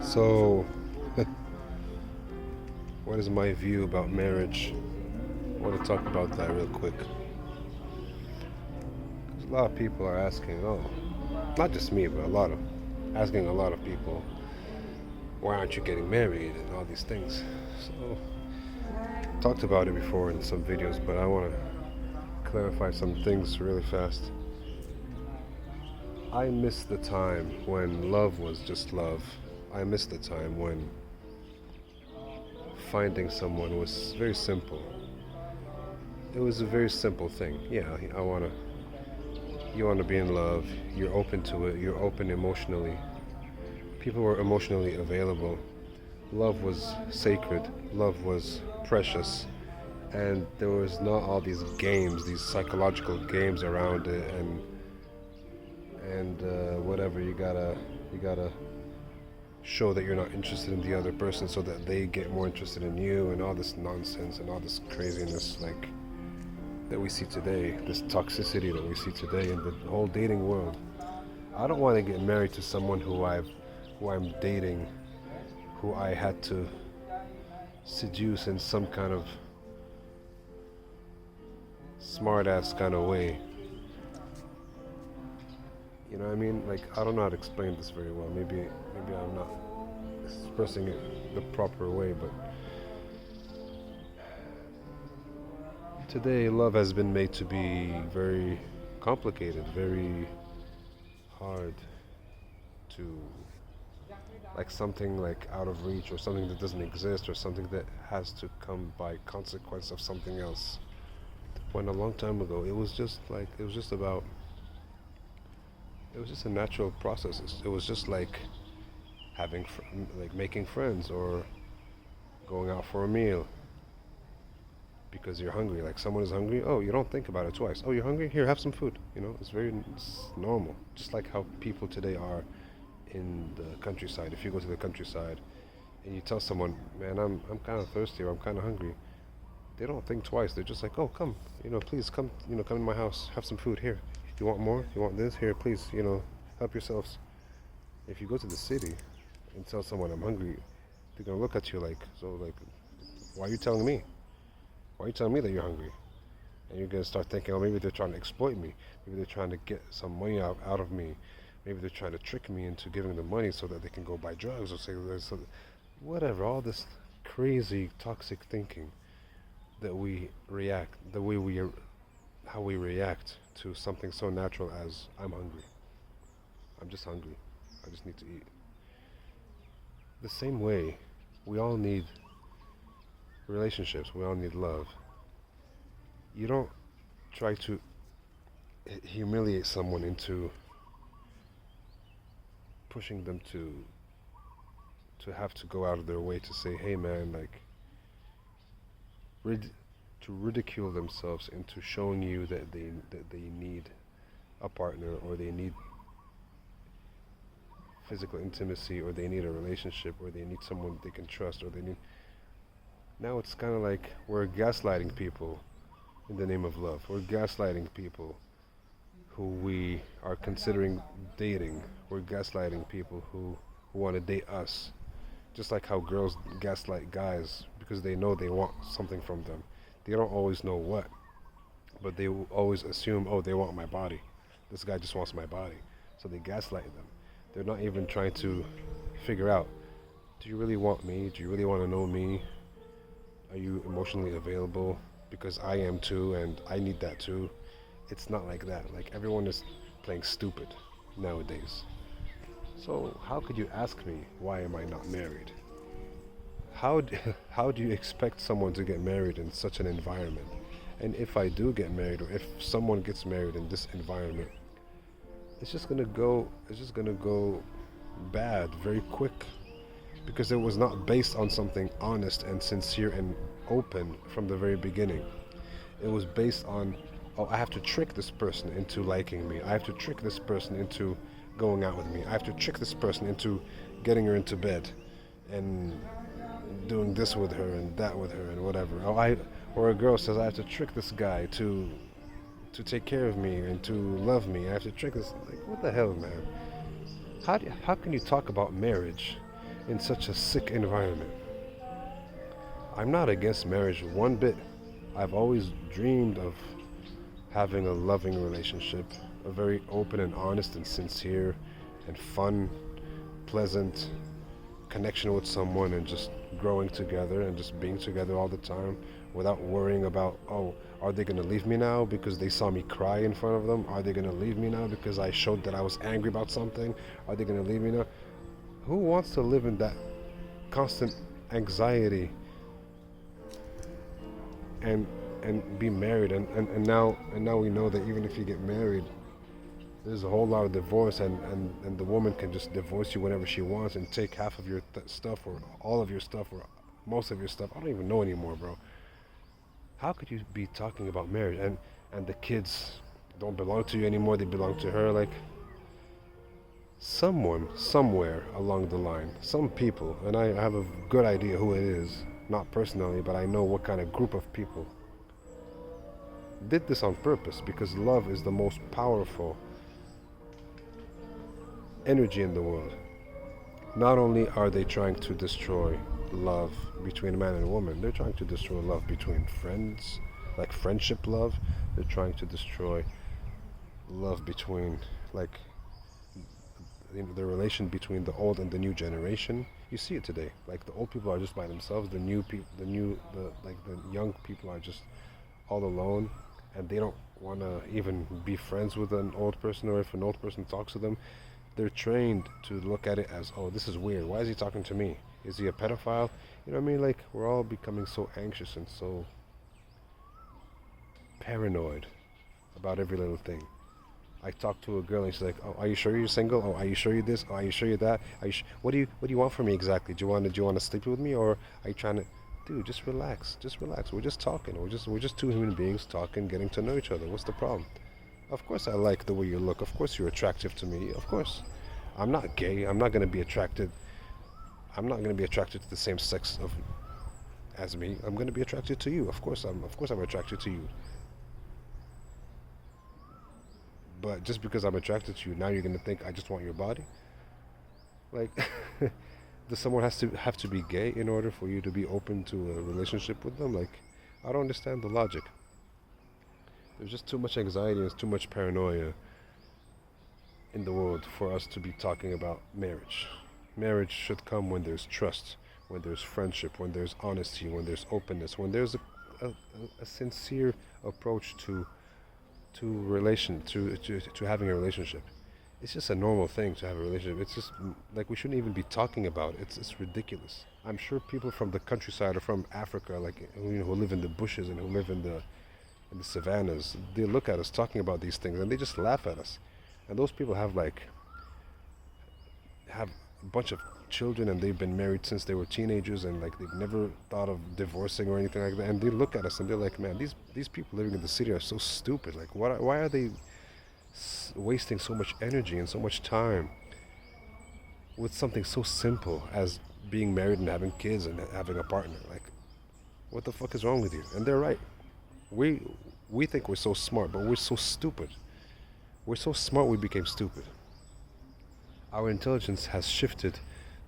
So, what is my view about marriage? I want to talk about that real quick. 'Cause a lot of people are asking, oh, not just me, but asking a lot of people, why aren't you getting married and all these things. So, talked about it before in some videos, but I want to clarify some things really fast. I miss the time when love was just love. I miss the time when finding someone was very simple. It was a very simple thing. Yeah, you want to be in love, you're open to it, you're open emotionally. People were emotionally available. Love was sacred, love was precious, and there was not all these games, these psychological games around it, and whatever you gotta show that you're not interested in the other person so that they get more interested in you, and all this nonsense and all this craziness like that we see today, this toxicity that we see today in the whole dating world. I don't want to get married to someone who I'm dating, who I had to seduce in some kind of smart ass kind of way. You know what I mean? Like, I don't know how to explain this very well. Maybe I'm not expressing it the proper way, but today love has been made to be very complicated, very hard to, like something like out of reach, or something that doesn't exist, or something that has to come by consequence of something else. When a long time ago it was just a natural process. It was just like like making friends, or going out for a meal because you're hungry. Like, someone is hungry, oh, you don't think about it twice. Oh, you're hungry, here, have some food. It's normal, just like how people today are in the countryside. If you go to the countryside and you tell someone, man, I'm kind of thirsty, or I'm kind of hungry, they don't think twice. They're just like, oh, come, please come, come in my house, have some food here. You want more? You want this? Here, please, help yourselves. If you go to the city and tell someone I'm hungry, they're gonna look at you like, so, like, why are you telling me? Why are you telling me that you're hungry? And you're gonna start thinking, oh, maybe they're trying to exploit me. Maybe they're trying to get some money out of me. Maybe they're trying to trick me into giving them money so that they can go buy drugs, or say, so, whatever. All this crazy, toxic thinking that we react, the way we, how we react to something so natural as, I'm hungry. I'm just hungry. I just need to eat. The same way, we all need relationships. We all need love. You don't try to humiliate someone into pushing them to have to go out of their way to say, hey man, like, to ridicule themselves into showing you that they need a partner, or they need physical intimacy, or they need a relationship, or they need someone they can trust, or they need. Now it's kind of like we're gaslighting people in the name of love. We're gaslighting people who we are considering dating. We're gaslighting people who want to date us. Just like how girls gaslight guys because they know they want something from them. They don't always know what, but they will always assume, oh, they want my body. This guy just wants my body. So they gaslight them. They're not even trying to figure out, do you really want me? Do you really want to know me? Are you emotionally available? Because I am too, and I need that too. It's not like that. Like, everyone is playing stupid nowadays. So how could you ask me, why am I not married? How do you expect someone to get married in such an environment? And if I do get married, or if someone gets married in this environment, it's just gonna go bad very quick, because it was not based on something honest and sincere and open from the very beginning. It was based on, oh, I have to trick this person into liking me. I have to trick this person into going out with me. I have to trick this person into getting her into bed and doing this with her and that with her and whatever. Or a girl says, I have to trick this guy to take care of me and to love me. I have to trick this. Like, what the hell, man? How can you talk about marriage in such a sick environment. I'm not against marriage one bit. I've always dreamed of having a loving relationship, a very open and honest and sincere and fun, pleasant connection with someone, and just growing together and just being together all the time without worrying about, oh, are they going to leave me now because they saw me cry in front of them? Are they going to leave me now because I showed that I was angry about something? Are they going to leave me now? Who wants to live in that constant anxiety and be married? And now we know that even if you get married, there's a whole lot of divorce, and the woman can just divorce you whenever she wants and take half of your stuff or all of your stuff or most of your stuff. I don't even know anymore, bro. How could you be talking about marriage and the kids don't belong to you anymore, they belong to her? Like, someone somewhere along the line, some people, and I have a good idea who it is, not personally, but I know what kind of group of people did this on purpose, because love is the most powerful energy in the world. Not only are they trying to destroy love between a man and a woman, they're trying to destroy love between friends, like friendship love. They're trying to destroy love between, like, the relation between the old and the new generation. You see it today. Like, the old people are just by themselves. The new people, the young people are just all alone, and they don't want to even be friends with an old person, or if an old person talks to them, they're trained to look at it as, oh, this is weird. Why is he talking to me? Is he a pedophile? You know what I mean? Like, we're all becoming so anxious and so paranoid about every little thing. I talked to a girl and she's like, "Oh, are you sure you're single? Oh, are you sure you're this? Oh, are you sure you're that? What do you want from me exactly? Do you want to sleep with me, or are you trying to?" Dude, just relax. Just relax. We're just talking. We're just two human beings talking, getting to know each other. What's the problem? Of course I like the way you look. Of course you're attractive to me. Of course. I'm not gay. I'm not going to be attracted. I'm not going to be attracted to the same sex of as me. I'm going to be attracted to you. Of course I'm attracted to you. But just because I'm attracted to you, now you're going to think I just want your body? Like, does someone have to be gay in order for you to be open to a relationship with them? Like, I don't understand the logic. There's just too much anxiety and too much paranoia in the world for us to be talking about marriage. Marriage should come when there's trust, when there's friendship, when there's honesty, when there's openness, when there's a sincere approach to having a relationship. It's just a normal thing to have a relationship. It's just like, we shouldn't even be talking about it. It's ridiculous. I'm sure people from the countryside or from Africa, like, who live in the bushes and who live in the savannas, they look at us talking about these things and they just laugh at us. And those people have a bunch of children, and they've been married since they were teenagers, and like, they've never thought of divorcing or anything like that. And they look at us and they're like, man, these people living in the city are so stupid. Like, why are they wasting so much energy and so much time with something so simple as being married and having kids and having a partner? Like, what the fuck is wrong with you? And they're right. We think we're so smart, but we're so stupid. We're so smart we became stupid. Our intelligence has shifted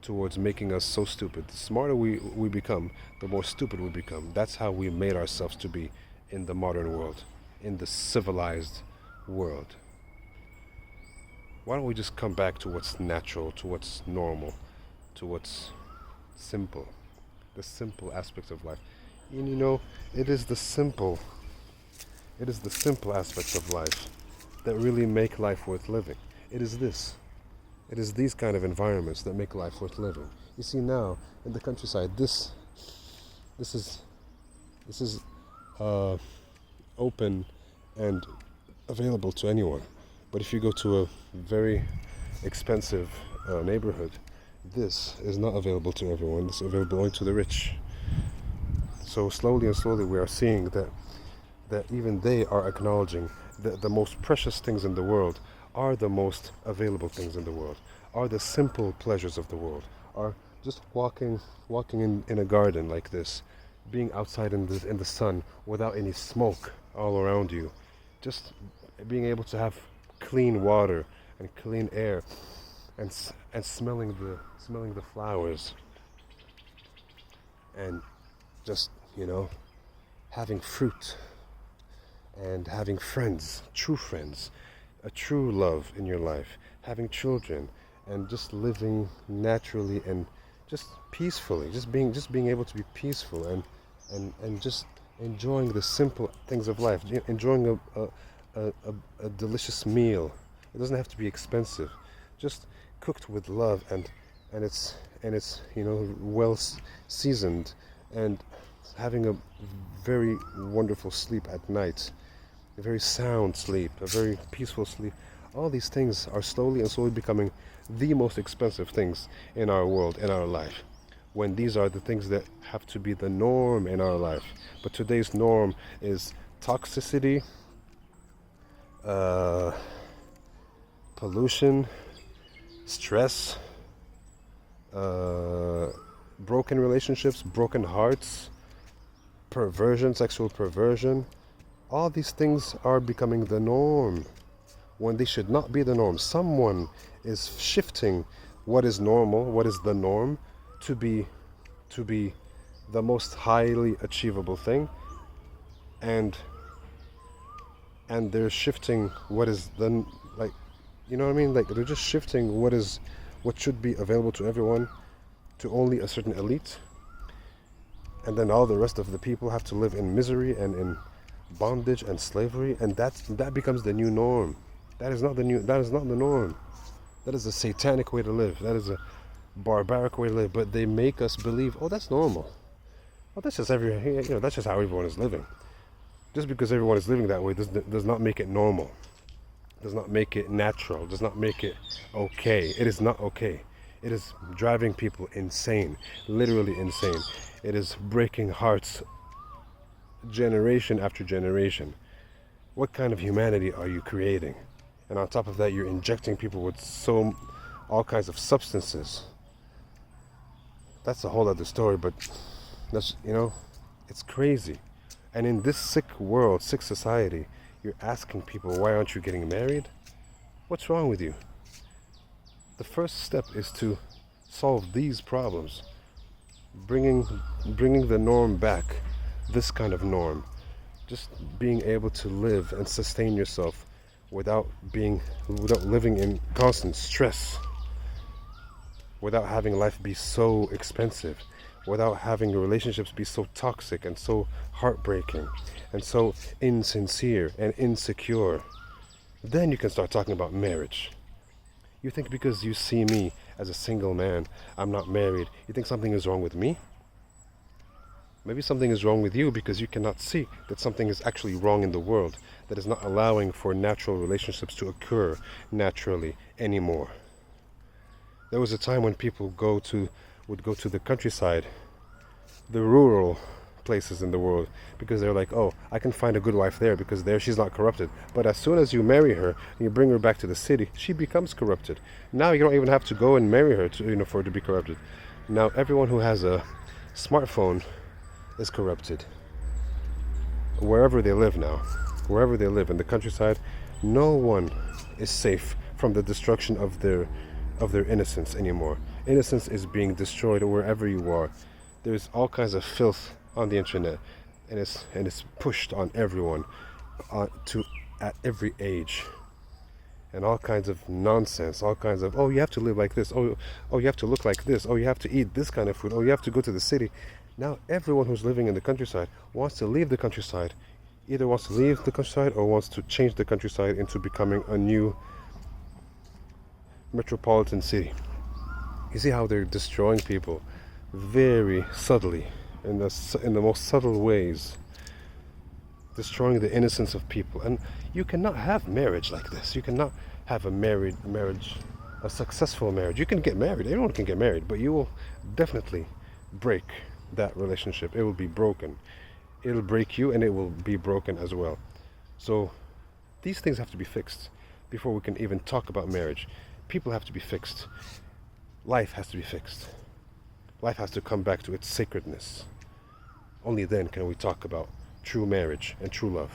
towards making us so stupid. The smarter we become, the more stupid we become. That's how we made ourselves to be in the modern world, in the civilized world. Why don't we just come back to what's natural, to what's normal, to what's simple, the simple aspects of life? And it is the simple aspects of life that really make life worth living. It is this. It is these kind of environments that make life worth living. You see, now in the countryside, this is open and available to anyone. But if you go to a very expensive neighborhood, this is not available to everyone. This is available only to the rich. So slowly and slowly we are seeing that even they are acknowledging that the most precious things in the world are the most available things in the world, are the simple pleasures of the world, are just walking in a garden like this, being outside in the sun without any smoke all around you, just being able to have clean water and clean air and smelling the flowers, and just, having fruit, and having friends, true friends, a true love in your life, having children, and just living naturally and just peacefully, just being able to be peaceful, and just enjoying the simple things of life, enjoying a delicious meal. It doesn't have to be expensive, just cooked with love, and it's well seasoned, and having a very wonderful sleep at night, a very sound sleep, a very peaceful sleep. All these things are slowly becoming the most expensive things in our world, in our life, when these are the things that have to be the norm in our life. But today's norm is toxicity, uh, pollution, stress, uh, broken relationships, broken hearts, perversion, sexual perversion. All these things are becoming the norm when they should not be the norm. Someone is shifting what is normal, what is the norm, to be the most highly achievable thing, and they're shifting what is the, like, you know what I mean? Like, they're just shifting what should be available to everyone to only a certain elite, and then all the rest of the people have to live in misery and in bondage and slavery, and that becomes the new norm. That is not the norm. That is a satanic way to live. That is a barbaric way to live. But they make us believe, oh, that's normal. Well, that's just that's just how everyone is living. Just because everyone is living that way does not make it normal. Does not make it natural. Does not make it okay. It is not okay. It is driving people insane, literally insane. It is breaking hearts generation after generation. What kind of humanity are you creating? And on top of that, you're injecting people with all kinds of substances. That's a whole other story, but that's, it's crazy. And in this sick world, sick society, you're asking people, why aren't you getting married? What's wrong with you? The first step is to solve these problems, bringing the norm back, this kind of norm, just being able to live and sustain yourself without living in constant stress, without having life be so expensive, without having relationships be so toxic and so heartbreaking and so insincere and insecure. Then you can start talking about marriage. You think because you see me as a single man, I'm not married, you think something is wrong with me? Maybe something is wrong with you because you cannot see that something is actually wrong in the world, that is not allowing for natural relationships to occur naturally anymore. There was a time when people would go to the countryside, the rural places in the world, because they're like, oh, I can find a good wife there because there she's not corrupted. But as soon as you marry her and you bring her back to the city, she becomes corrupted. Now you don't even have to go and marry her for her to be corrupted. Now everyone who has a smartphone is corrupted. Wherever they live now, wherever they live in the countryside, no one is safe from the destruction of their innocence anymore. Innocence is being destroyed wherever you are. There's all kinds of filth on the internet, and it's pushed on everyone, at every age, and all kinds of nonsense, all kinds of, oh, you have to live like this, oh, you have to look like this, oh, you have to eat this kind of food, oh, you have to go to the city. Now everyone who's living in the countryside wants to leave the countryside, either wants to leave the countryside or wants to change the countryside into becoming a new metropolitan city. You see how they're destroying people very subtly, in the most subtle ways, destroying the innocence of people. And you cannot have marriage like this. You cannot have a marriage, a successful marriage. You can get married, everyone can get married, but you will definitely break that relationship. It will be broken. It'll break you, and it will be broken as well. So these things have to be fixed before we can even talk about marriage. People have to be fixed. Life has to be fixed. Life has to come back to its sacredness. Only then can we talk about true marriage and true love.